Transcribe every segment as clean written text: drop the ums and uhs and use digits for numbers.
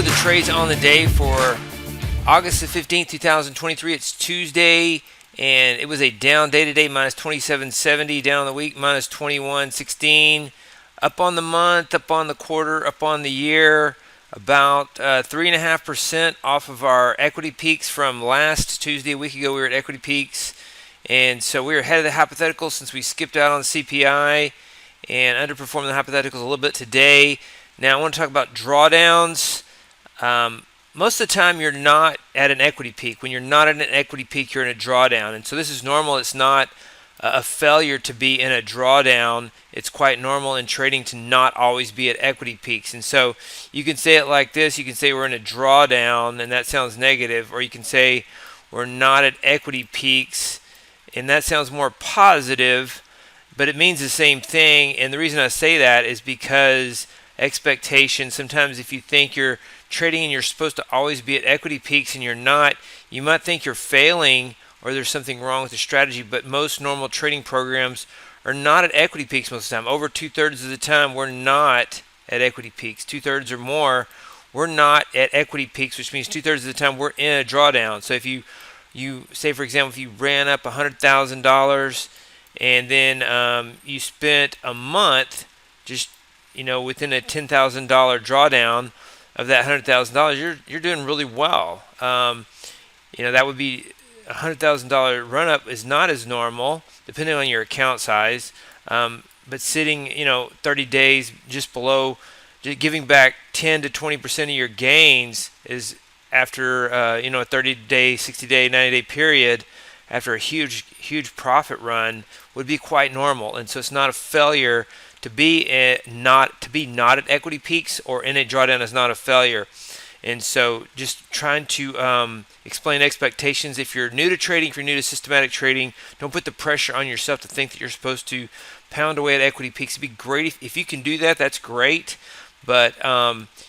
over the trades on the day for August the 15th, 2023. It's Tuesday, and it was a down day today, minus 27.70. Down on the week, minus 21.16. Up on the month, up on the quarter, up on the year, about 3.5% off of our equity peaks from last Tuesday. A week ago, we were at equity peaks, and so we were ahead of the hypotheticals since we skipped out on CPI and underperformed the hypotheticals a little bit today. Now, I want to talk about drawdowns. Most of the time, you're not at an equity peak. When you're not at an equity peak, you're in a drawdown. And so this is normal. It's not a failure to be in a drawdown. It's quite normal in trading to not always be at equity peaks. And so you can say it like this. You can say we're in a drawdown, and that sounds negative. Or you can say we're not at equity peaks, and that sounds more positive, but it means the same thing. And the reason I say that is because expectations, sometimes if you think you're trading and you're supposed to always be at equity peaks and you're not, you might think you're failing or there's something wrong with the strategy, but most normal trading programs are not at equity peaks most of the time. Over 2/3 of the time, we're not at equity peaks. 2/3 or more, we're not at equity peaks, which means 2/3 of the time we're in a drawdown. So if you say, for example, if you ran up $100,000 and then you spent a month just within a $10,000 drawdown of that $100,000, you're doing really well. That would be a $100,000 run up is not as normal, depending on your account size. But sitting, 30 days just below, just giving back 10 to 20% of your gains is after a 30-day, 60-day, 90-day period. After a huge profit run would be quite normal, and so it's not a failure to be not at equity peaks or in a drawdown is not a failure. And so just trying to explain expectations. If you're new to trading, if you're new to systematic trading, don't put the pressure on yourself to think that you're supposed to pound away at equity peaks. It'd be great if you can do that. That's great, but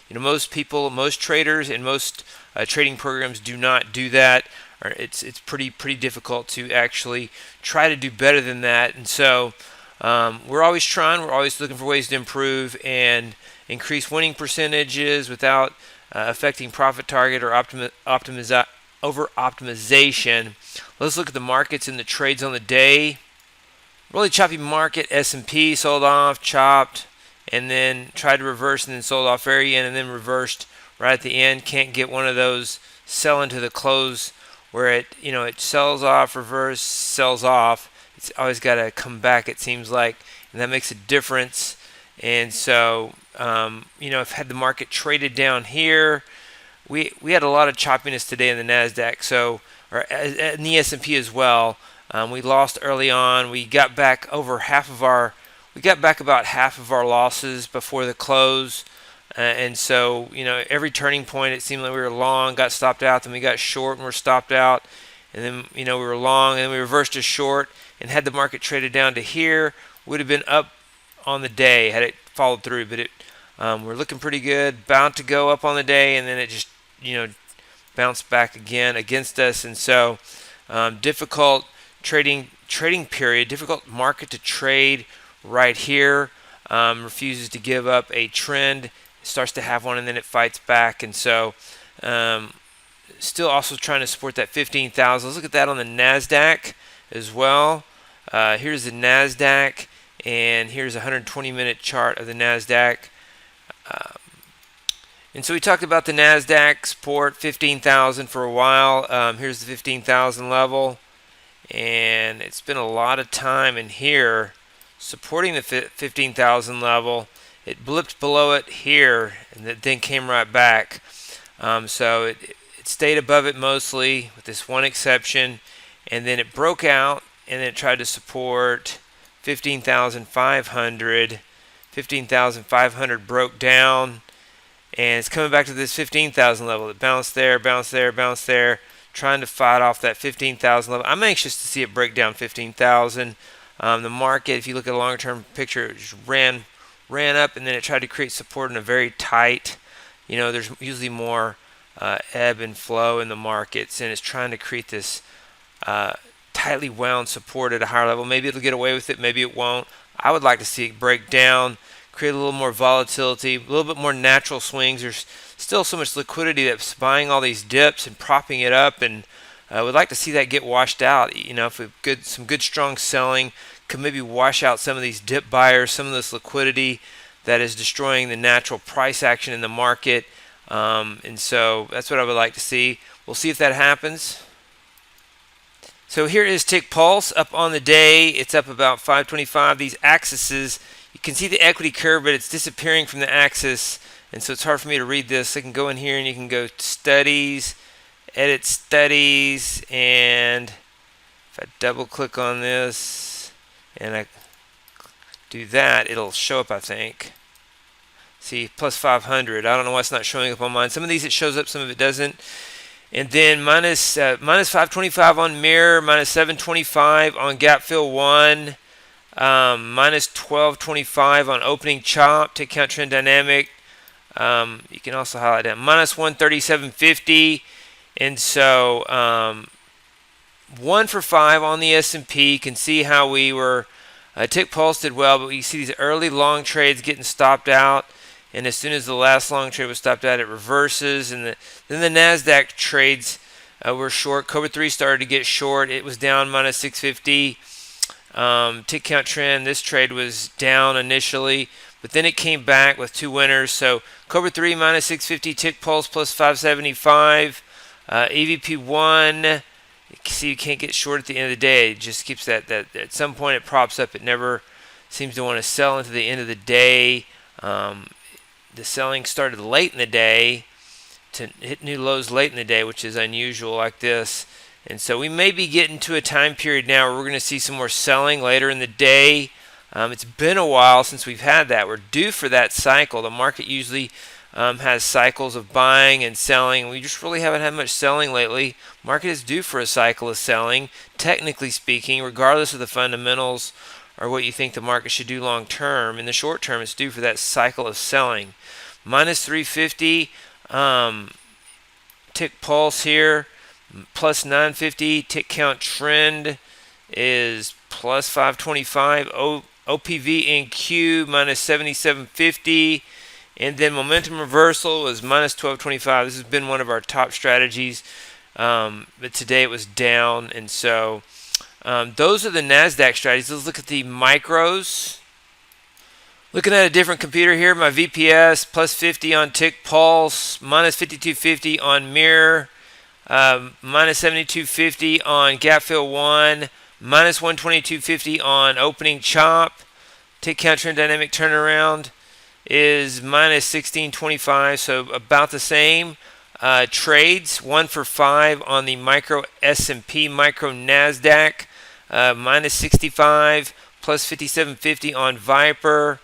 most people, most traders, and most trading programs do not do that. It's pretty difficult to actually try to do better than that. And so we're always trying. We're always looking for ways to improve and increase winning percentages without affecting profit target or over optimization. Let's look at the markets and the trades on the day. Really choppy market. S&P sold off, chopped, and then tried to reverse and then sold off very end and then reversed right at the end. Can't get one of those sell into the close where it sells off, reverse, sells off. It's always got to come back, it seems like, and that makes a difference. And so, I've had the market traded down here. We had a lot of choppiness today in the Nasdaq, or in the S&P as well. We lost early on. We got back about half of our losses before the close. And so, every turning point, it seemed like we were long, got stopped out, then we got short and we're stopped out. And then, we were long, and then we reversed to short, and had the market traded down to here, would have been up on the day had it followed through. But we're looking pretty good, bound to go up on the day, and then it just, bounced back again against us. And so, difficult trading period, difficult market to trade right here. Refuses to give up a trend. Starts to have one, and then it fights back. And so still also trying to support that 15,000. Let's look at that on the Nasdaq as well. Here's the Nasdaq, and here's a 120-minute chart of the Nasdaq. And so we talked about the Nasdaq support 15,000 for a while. Here's the 15,000 level, and it's been a lot of time in here supporting the 15,000 level. It blipped below it here, and then came right back. So it stayed above it mostly, with this one exception, and then it broke out, and then it tried to support 15,500. 15,500 broke down, and it's coming back to this 15,000 level. It bounced there, bounced there, bounced there, trying to fight off that 15,000 level. I'm anxious to see it break down 15,000. The market, if you look at a long-term picture, it just ran up, and then it tried to create support in a very tight, there's usually more ebb and flow in the markets, and it's trying to create this tightly wound support at a higher level. Maybe it'll get away with it, maybe it won't. I would like to see it break down, create a little more volatility, a little bit more natural swings. There's still so much liquidity that's buying all these dips and propping it up, and we'd like to see that get washed out. If we've some good strong selling, could maybe wash out some of these dip buyers, some of this liquidity that is destroying the natural price action in the market. And so that's what I would like to see. We'll see if that happens. So here is Tick Pulse up on the day. It's up about 525. These axes, you can see the equity curve, but it's disappearing from the axis, and so it's hard for me to read this. I can go in here and you can go studies, edit studies, and if I double click on this and I do that, it'll show up, I think. See, plus 500. I don't know why it's not showing up on mine. Some of these it shows up, some of it doesn't. And then minus 525 on mirror, minus 725 on gap fill 1, minus 1225 on opening chop, tick count trend dynamic. You can also highlight that, minus 137.50. And so 1 for 5 on the S&P. You can see how we were, Tick Pulse did well, but you see these early long trades getting stopped out. And as soon as the last long trade was stopped out, it reverses. And then the Nasdaq trades were short. Cobra 3 started to get short. It was down minus 650. Tick count trend, this trade was down initially, but then it came back with 2 winners. So Cobra 3 minus 650, Tick Pulse plus 575. EVP 1, you can see you can't get short at the end of the day. It just keeps that at some point it props up. It never seems to want to sell into the end of the day. The selling started late in the day to hit new lows late in the day, which is unusual like this. And so we may be getting to a time period now where we're going to see some more selling later in the day. It's been a while since we've had that. We're due for that cycle. The market usually has cycles of buying and selling. We just really haven't had much selling lately. Market is due for a cycle of selling, technically speaking, regardless of the fundamentals or what you think the market should do long term. In the short term, it's due for that cycle of selling. Minus 350, Tick Pulse here, plus 950. Tick count trend is plus 525. OPV in Q minus 7750. And then momentum reversal is minus 1225. This has been one of our top strategies, but today it was down. And so those are the Nasdaq strategies. Let's look at the micros. Looking at a different computer here, my VPS plus 50 on Tick Pulse, minus 5250 on mirror, minus 7250 on gap fill 1, minus 12250 on opening chop. Tick count trend dynamic turnaround is minus 1625, so about the same. Trades 1 for 5 on the micro S&P, micro Nasdaq, minus 65, plus 5750 on Viper.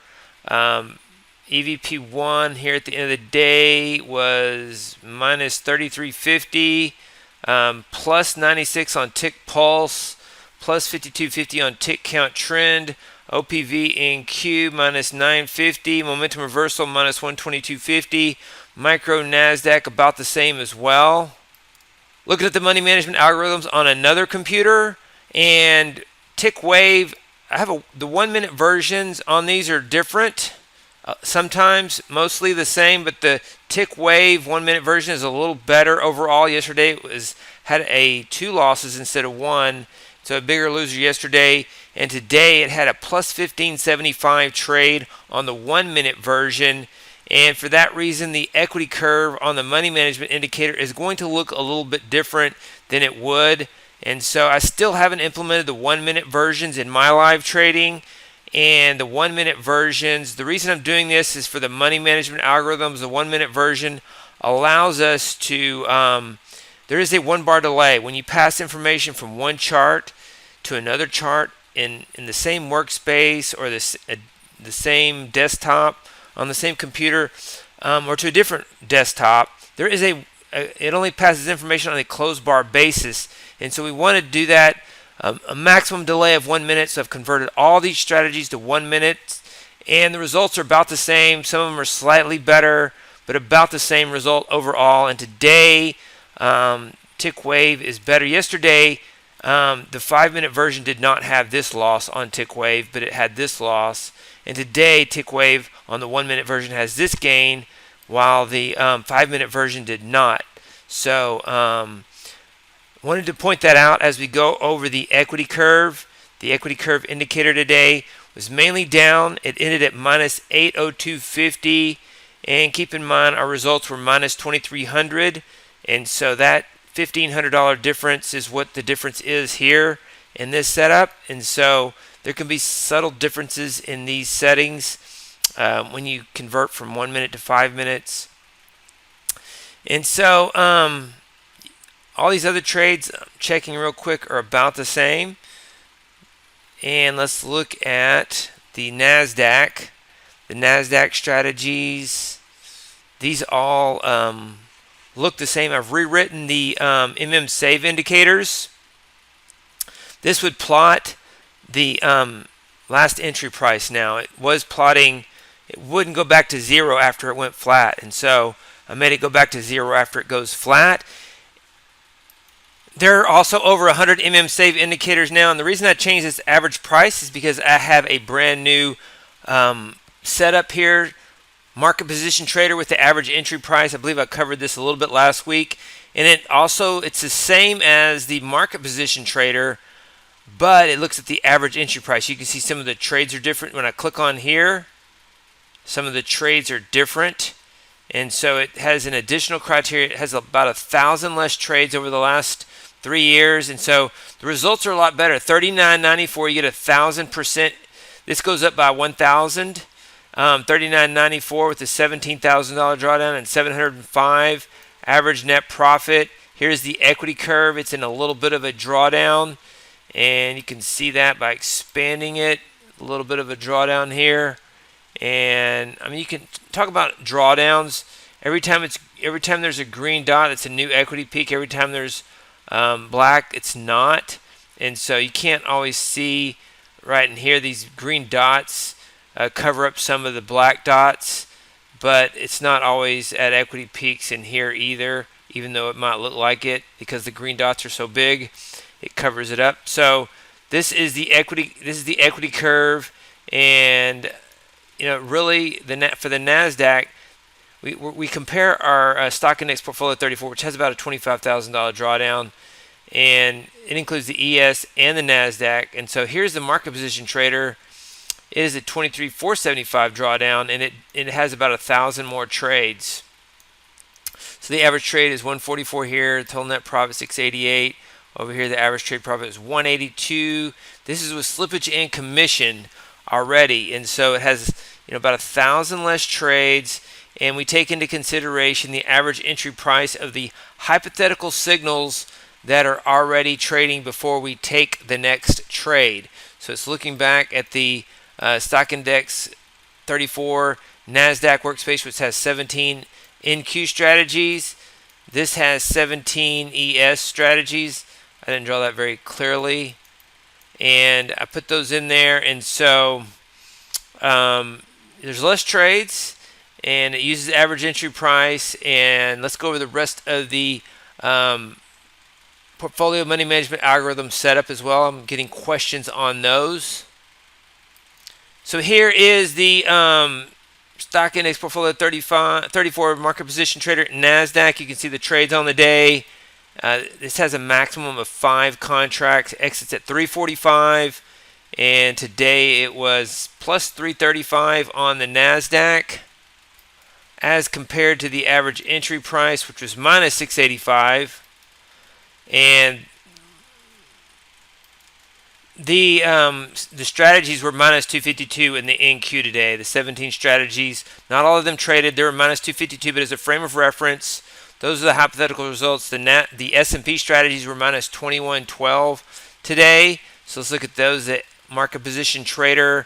EVP 1 here at the end of the day was minus 3350, plus 96 on Tick Pulse, plus 5250 on tick count trend. OPV in Q minus 950, momentum reversal minus 12250, micro Nasdaq about the same as well. Looking at the money management algorithms on another computer, and Tick Wave, I have the 1 minute versions on these are different. Sometimes mostly the same, but the Tick Wave 1 minute version is a little better overall. Yesterday it had 2 losses instead of 1. So a bigger loser yesterday, and today it had a plus 1575 trade on the 1 minute version, and for that reason the equity curve on the money management indicator is going to look a little bit different than it would. And so I still haven't implemented the 1 minute versions in my live trading, and the 1 minute versions, the reason I'm doing this is for the money management algorithms. The 1 minute version allows us to there is a 1 bar delay when you pass information from one chart to another chart in the same workspace or the same desktop on the same computer, or to a different desktop. There is it only passes information on a closed bar basis, and so we want to do that a maximum delay of 1 minute. So I've converted all these strategies to 1 minute, and the results are about the same. Some of them are slightly better, but about the same result overall. And today Tick Wave is better. Yesterday The 5-minute version did not have this loss on tick wave, but it had this loss. And today, tick wave on the 1-minute version has this gain, while the 5-minute version did not. So wanted to point that out as we go over the equity curve. The equity curve indicator today was mainly down. It ended at minus 802.50. And keep in mind, our results were minus 2,300. And so that $1,500 difference is what the difference is here in this setup. And so there can be subtle differences in these settings when you convert from 1 minute to 5 minutes. And so all these other trades, checking real quick, are about the same. And let's look at the Nasdaq. The Nasdaq strategies, these all look the same. I've rewritten the MM save indicators. This would plot the last entry price now. It was plotting, it wouldn't go back to 0 after it went flat. And so I made it go back to 0 after it goes flat. There are also over 100 MM save indicators now. And the reason I changed this average price is because I have a brand new setup here. Market position trader with the average entry price. I believe I covered this a little bit last week. And it's the same as the market position trader, but it looks at the average entry price. You can see some of the trades are different. When I click on here, some of the trades are different. And so it has an additional criteria. It has about 1,000 less trades over the last 3 years. And so the results are a lot better. 39.94, you get 1,000%. This goes up by 1,000. 39.94 with a $17,000 drawdown and 705 average net profit. Here's the equity curve. It's in a little bit of a drawdown, and you can see that by expanding it. A little bit of a drawdown here, and I mean, you can talk about drawdowns. Every time there's a green dot, it's a new equity peak. Every time there's black, it's not, and so you can't always see right in here. These green dots cover up some of the black dots, but it's not always at equity peaks in here either, even though it might look like it, because the green dots are so big, it covers it up. So this is the equity curve, and really for the Nasdaq, we compare our stock index portfolio 34, which has about a $25,000 drawdown, and it includes the ES and the Nasdaq. And so here's the market position trader. It is a 23,475 drawdown, and it has about 1,000 more trades. So the average trade is 144 here. Total net profit 688. Over here, the average trade profit is 182. This is with slippage and commission already, and so it has about 1,000 less trades. And we take into consideration the average entry price of the hypothetical signals that are already trading before we take the next trade. So it's looking back at the stock index 34 Nasdaq workspace, which has 17 NQ strategies. This has 17 ES strategies. I didn't draw that very clearly, and I put those in there. And so there's less trades, and it uses average entry price. And let's go over the rest of the portfolio money management algorithm setup as well. I'm getting questions on those. So here is the stock index portfolio 34 market position trader Nasdaq. You can see the trades on the day. This has a maximum of 5 contracts. Exits at 345, and today it was plus 335 on the Nasdaq, as compared to the average entry price, which was minus 685, and the strategies were minus 252 in the NQ today. The 17 strategies, not all of them traded. They were minus 252, but as a frame of reference, those are the hypothetical results. The S&P strategies were minus 2112 today. So let's look at those. The market position trader,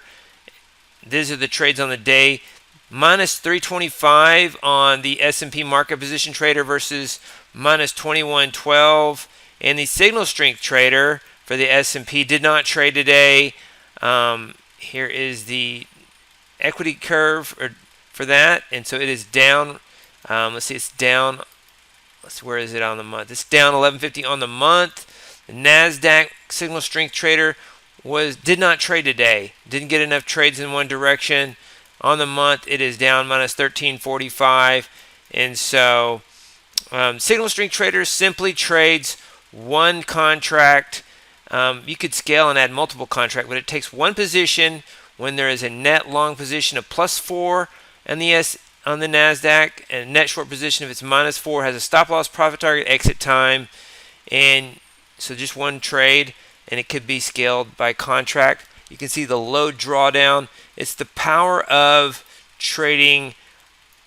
these are the trades on the day. Minus 325 on the S&P market position trader versus minus 2112. And the signal strength trader for the S&P did not trade today. Here is the equity curve for that, and so it is down. Let's see, it's down. Where is it on the month? It's down 1150 on the month. The Nasdaq signal strength trader did not trade today. Didn't get enough trades in one direction. On the month, it is down minus 1345. And so signal strength trader simply trades one contract. You could scale and add multiple contracts, but it takes one position when there is a net long position of +4 on the Nasdaq, and net short position if it's -4, has a stop loss, profit target, exit time, and so just one trade, and it could be scaled by contract. You can see the low drawdown. It's the power of trading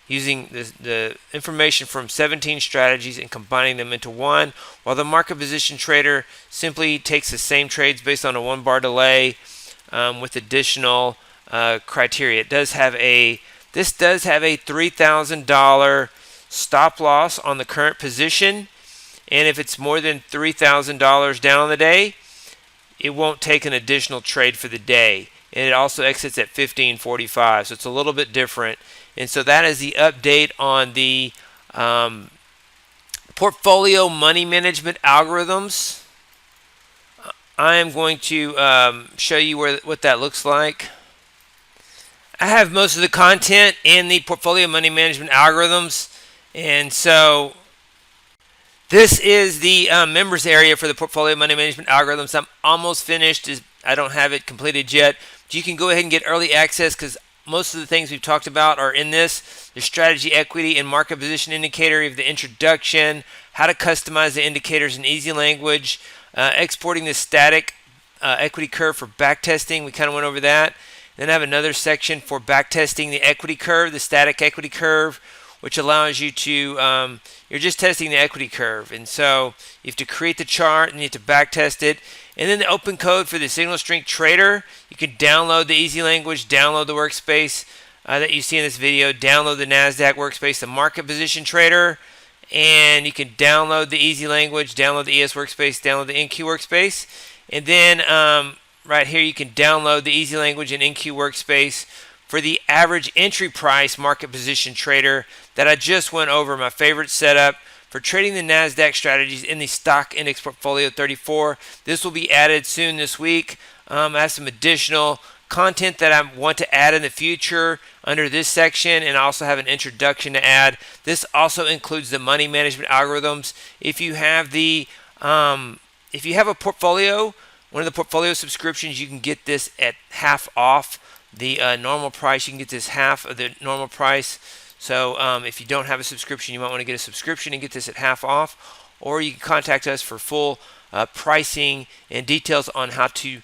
using the information from 17 strategies and combining them into one, while the market position trader simply takes the same trades based on a 1-bar delay with additional criteria. This does have a $3,000 stop loss on the current position, and if it's more than $3,000 down on the day, it won't take an additional trade for the day. And it also exits at 1545, so it's a little bit different. And so that is the update on the portfolio money management algorithms. I am going to show you what that looks like. I have most of the content in the portfolio money management algorithms, and so this is the members area for the portfolio money management algorithms. I'm almost finished. I don't have it completed yet. But you can go ahead and get early access because most of the things we've talked about are in this. The strategy, equity, and market position indicator. You have the introduction, how to customize the indicators in easy language, exporting the static equity curve for backtesting. We kind of went over that. Then I have another section for backtesting the equity curve, the static equity curve, which allows you to, you're just testing the equity curve. And so you have to create the chart and you have to backtest it. And then the open code for the signal strength trader. You can download the easy language, download the workspace that you see in this video, download the Nasdaq workspace, the market position trader, and you can download the easy language, download the ES workspace, download the NQ workspace. And then right here you can download the easy language and NQ workspace for the average entry price market position trader that I just went over, my favorite setup for trading the Nasdaq strategies in the stock index portfolio 34. This will be added soon this week. I have some additional content that I want to add in the future under this section, and I also have an introduction to add. This also includes the money management algorithms. If you have a portfolio, one of the portfolio subscriptions, you can get this at half off the normal price. You can get this half of the normal price. So if you don't have a subscription, you might want to get a subscription and get this at half off. Or you can contact us for full pricing and details on how to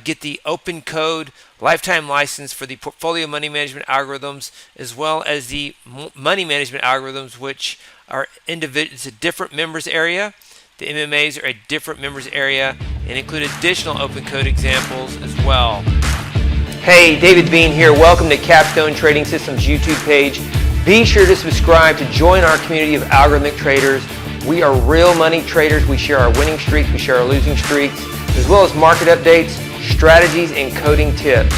get the open code lifetime license for the portfolio money management algorithms, as well as the money management algorithms, which are individual. It's a different members area. The MMAs are a different members area and include additional open code examples as well. Hey, David Bean here. Welcome to Capstone Trading Systems YouTube page. Be sure to subscribe to join our community of algorithmic traders. We are real money traders. We share our winning streaks, we share our losing streaks, as well as market updates, strategies, and coding tips.